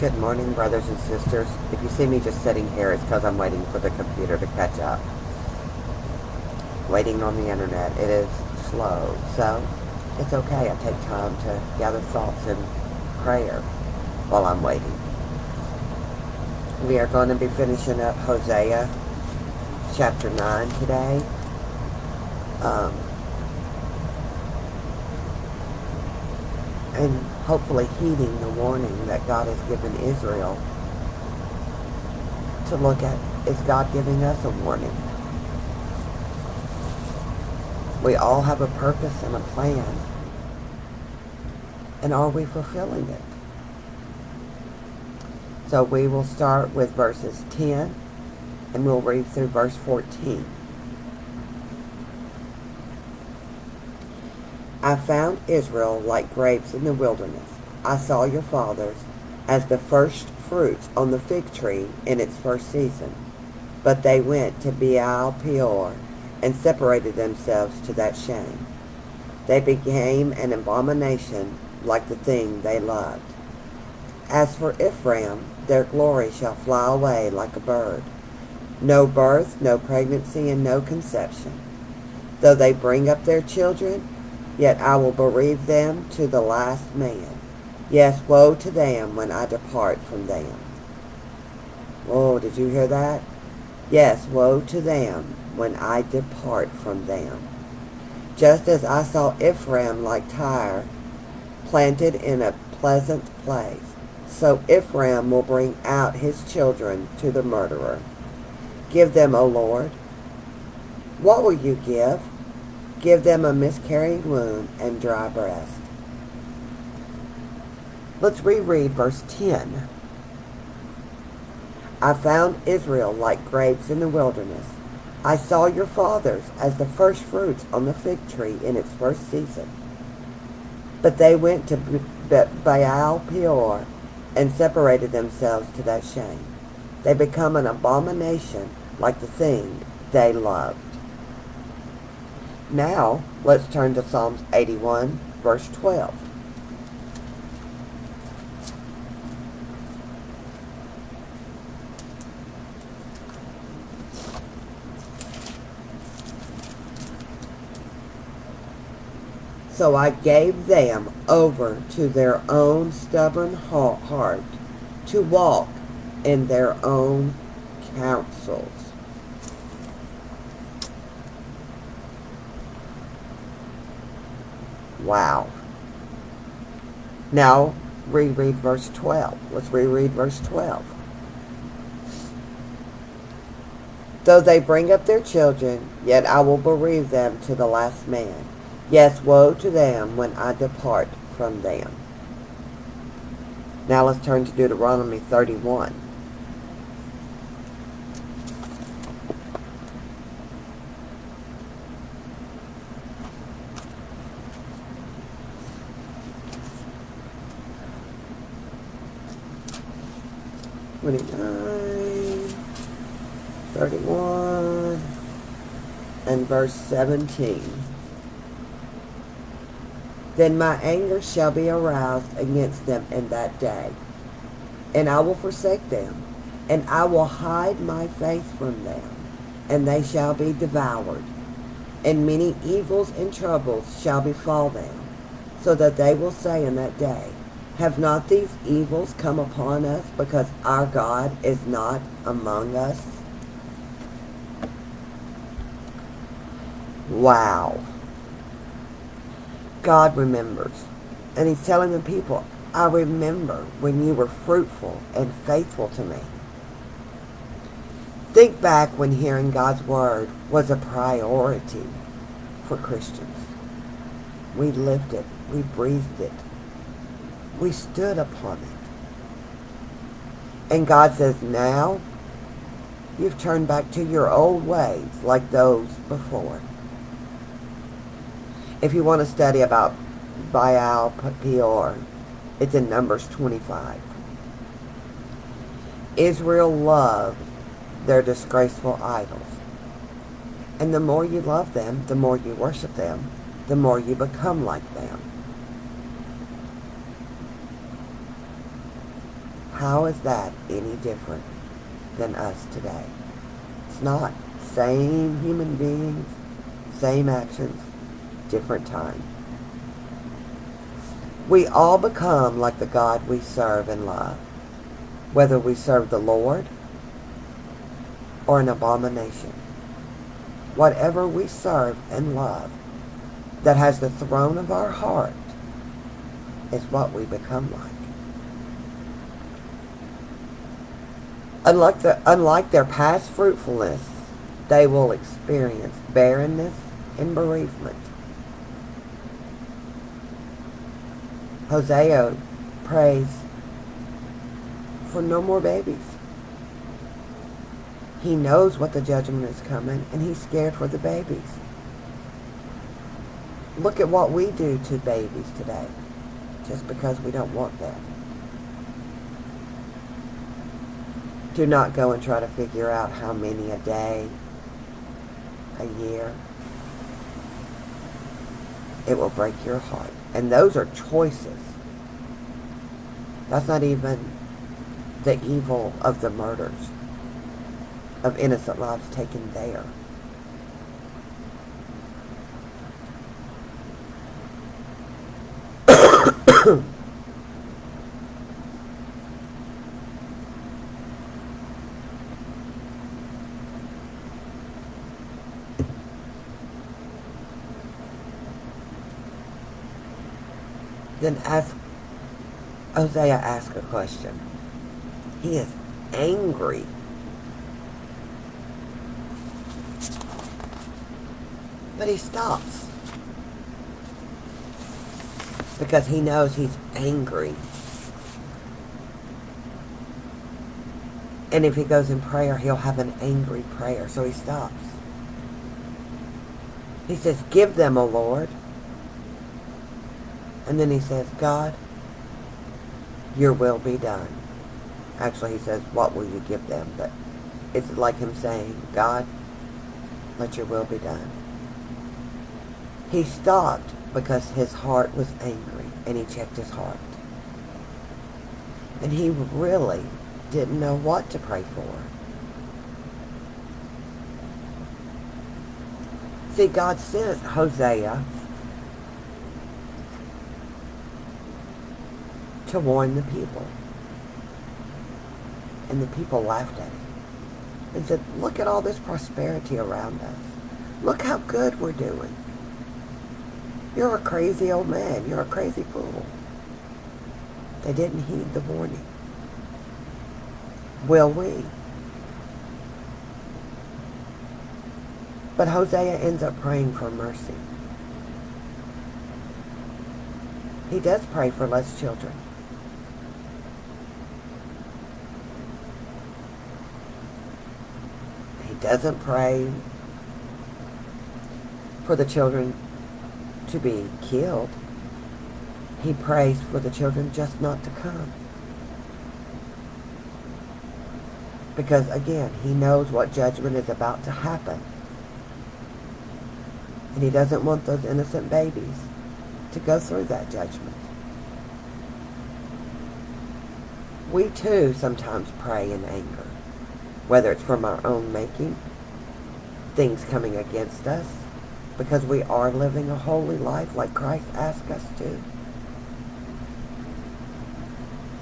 Good morning, brothers and sisters. If you see me just sitting here, it's because I'm waiting for the computer to catch up. Waiting on the internet. It is slow, so it's okay. I take time to gather thoughts in prayer while I'm waiting. We are going to be finishing up Hosea chapter 9 today. And hopefully heeding the warning that God has given Israel to look at, is God giving us a warning? We all have a purpose and a plan, and are we fulfilling it? So we will start with verses 10, and we'll read through verse 14. I found Israel like grapes in the wilderness. I saw your fathers as the first fruits on the fig tree in its first season. But they went to Baal Peor and separated themselves to that shame. They became an abomination like the thing they loved. As for Ephraim, their glory shall fly away like a bird. No birth, no pregnancy, and no conception. Though they bring up their children, yet I will bereave them to the last man. Yes, woe to them when I depart from them. Oh, did you hear that? Yes, woe to them when I depart from them. Just as I saw Ephraim like Tyre, planted in a pleasant place, so Ephraim will bring out his children to the murderer. Give them, O Lord. What will you give? Give them a miscarrying womb and dry breast. Let's reread verse 10. I found Israel like grapes in the wilderness. I saw your fathers as the first fruits on the fig tree in its first season. But they went to Baal Peor and separated themselves to that shame. They become an abomination like the thing they loved. Now, let's turn to Psalms 81, verse 12. So I gave them over to their own stubborn heart to walk in their own counsels. Wow. Now, reread verse 12. Let's reread verse 12. Though they bring up their children, yet I will bereave them to the last man. Yes, woe to them when I depart from them. Now let's turn to Deuteronomy 31. (29), 31, and verse 17. Then my anger shall be aroused against them in that day, and I will forsake them, and I will hide my face from them, and they shall be devoured, and many evils and troubles shall befall them, so that they will say in that day, have not these evils come upon us because our God is not among us? Wow. God remembers. And he's telling the people, I remember when you were fruitful and faithful to me. Think back when hearing God's word was a priority for Christians. We lived it. We breathed it. We stood upon it. And God says, now you've turned back to your old ways like those before. If you want to study about Baal Peor, it's in Numbers 25. Israel loved their disgraceful idols. And the more you love them, the more you worship them, the more you become like them. How is that any different than us today? It's not. Same human beings, same actions, different time. We all become like the God we serve and love, whether we serve the Lord or an abomination. Whatever we serve and love that has the throne of our heart is what we become like. Unlike their past fruitfulness, they will experience barrenness and bereavement. Hosea prays for no more babies. He knows what the judgment is coming, and he's scared for the babies. Look at what we do to babies today, just because we don't want them. Do not go and try to figure out how many a day, a year. It will break your heart. And those are choices. That's not even the evil of the murders of innocent lives taken there. Then Hosea asks a question. He is angry. But he stops. Because he knows he's angry. And if he goes in prayer, he'll have an angry prayer. So he stops. He says, give them, O Lord. And then he says, God, your will be done. Actually, he says, what will you give them? But it's like him saying, God, let your will be done. He stopped because his heart was angry, and he checked his heart. And he really didn't know what to pray for. See, God sent Hosea to warn the people. And the people laughed at him and said, look at all this prosperity around us. Look how good we're doing. You're a crazy old man. You're a crazy fool. They didn't heed the warning. Will we? But Hosea ends up praying for mercy. He does pray for less children. He doesn't pray for the children to be killed. He prays for the children just not to come. Because again, he knows what judgment is about to happen. And he doesn't want those innocent babies to go through that judgment. We too sometimes pray in anger, whether it's from our own making, things coming against us, because we are living a holy life like Christ asked us to.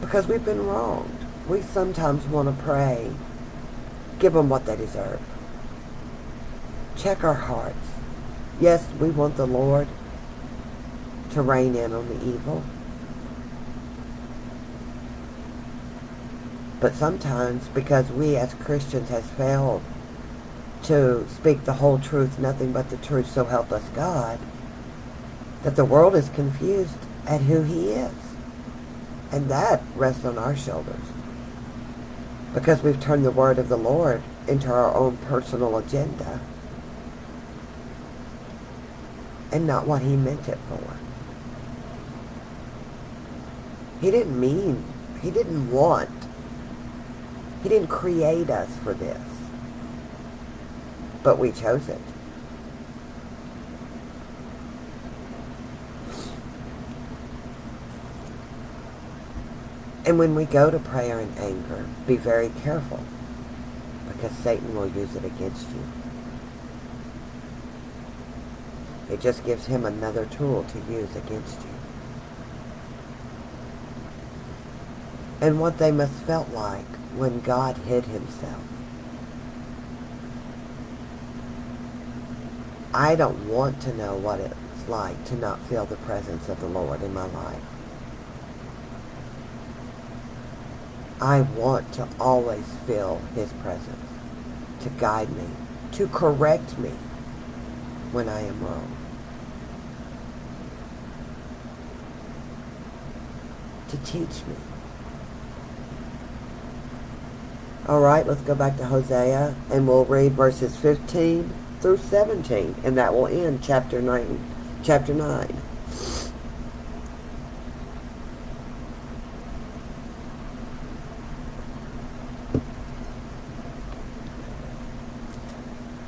Because we've been wronged. We sometimes want to pray, give them what they deserve. Check our hearts. Yes, we want the Lord to reign in on the evil. But sometimes, because we as Christians has failed to speak the whole truth, nothing but the truth, so help us God, that the world is confused at who he is. And that rests on our shoulders. Because we've turned the word of the Lord into our own personal agenda and not what he meant it for. He didn't want, he didn't create us for this. But we chose it. And when we go to prayer in anger, be very careful, because Satan will use it against you. It just gives him another tool to use against you. And what they must felt like when God hid himself. I don't want to know what it's like to not feel the presence of the Lord in my life. I want to always feel his presence, to guide me, to correct me when I am wrong, to teach me. All right, let's go back to Hosea, and we'll read verses 15 through 17, and that will end chapter 9.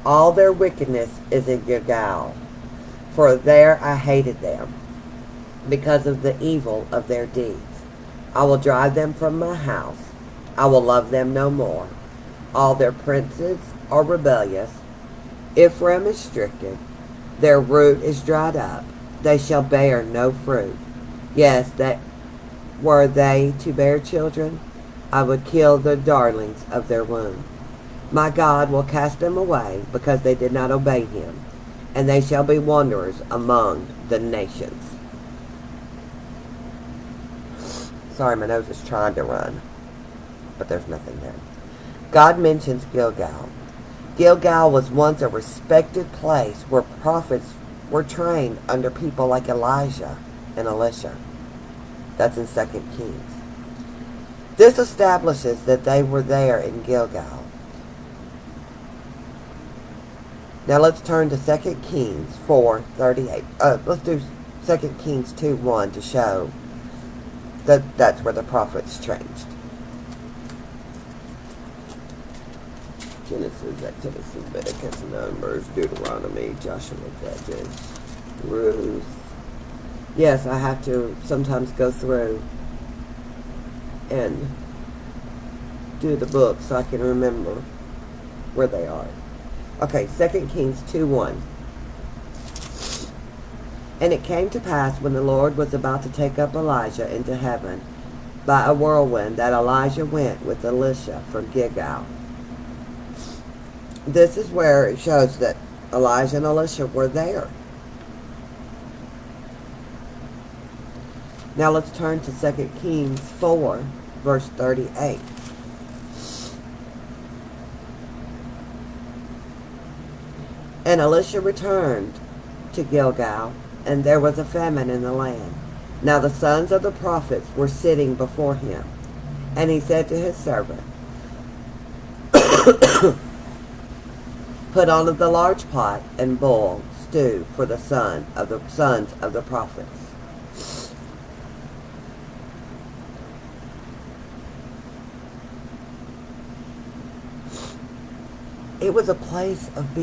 All their wickedness is in Gilgal, for there I hated them, because of the evil of their deeds. I will drive them from my house. I will love them no more. All their princes are rebellious. Ephraim is stricken. Their root is dried up. They shall bear no fruit. Yes, that were they to bear children, I would kill the darlings of their womb. My God will cast them away, because they did not obey him, and they shall be wanderers among the nations. Sorry, my nose is trying to run, but there's nothing there. God mentions Gilgal. Gilgal was once a respected place where prophets were trained under people like Elijah and Elisha. That's in 2 Kings. This establishes that they were there in Gilgal. Now let's turn to 2 Kings 4:38. Let's do 2 Kings 2:1 to show that that's where the prophets changed. Genesis, Exodus, Leviticus, Numbers, Deuteronomy, Joshua, Judges, Ruth. Yes, I have to sometimes go through and do the book so I can remember where they are. Okay, 2 Kings 2:1. And it came to pass when the Lord was about to take up Elijah into heaven by a whirlwind that Elijah went with Elisha from Gilgal. This is where it shows that Elijah and Elisha were there. Now let's turn to 2 Kings 4, verse 38. And Elisha returned to Gilgal, and there was a famine in the land. Now the sons of the prophets were sitting before him. And he said to his servant, Put on the large pot and boil stew for the sons of the prophets. It was a place of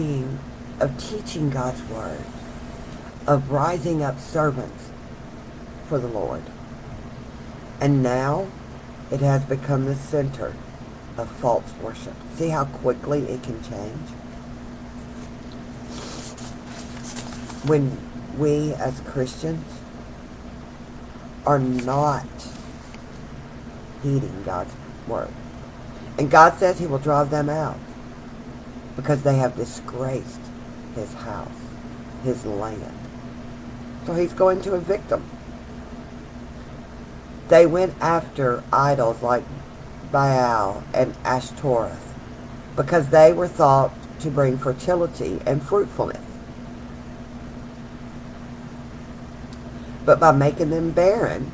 teaching God's word, of rising up servants for the Lord. And now it has become the center of false worship. See how quickly it can change? When we as Christians are not heeding God's word. And God says he will drive them out because they have disgraced his house, his land. So he's going to evict them. They went after idols like Baal and Ashtoreth because they were thought to bring fertility and fruitfulness. But by making them barren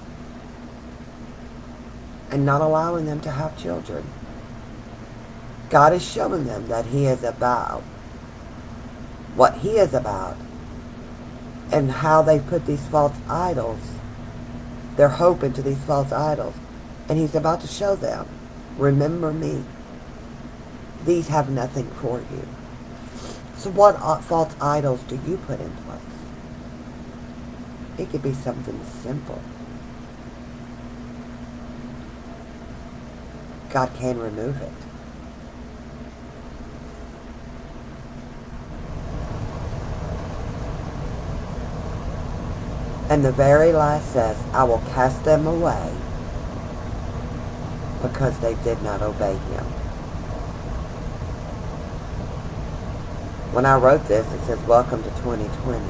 and not allowing them to have children, God is showing them that he is about what he is about and how they put these false idols, their hope into these false idols. And he's about to show them, remember me. These have nothing for you. So what false idols do you put in place? It could be something simple. God can remove it. And the very last says, I will cast them away because they did not obey him. When I wrote this, it says, welcome to 2020.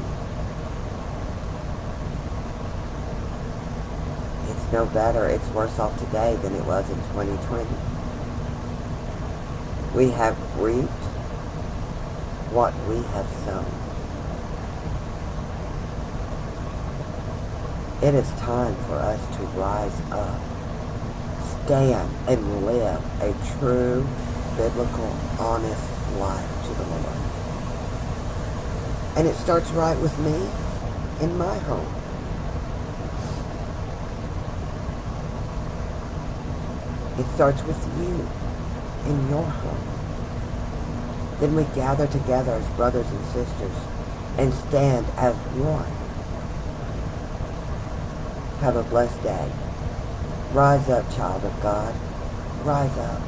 It's no better. It's worse off today than it was in 2020. We have reaped what we have sown. It is time for us to rise up, stand, and live a true, biblical, honest life to the Lord. And it starts right with me in my home. It starts with you in your home. Then we gather together as brothers and sisters and stand as one. Have a blessed day. Rise up, child of God. Rise up.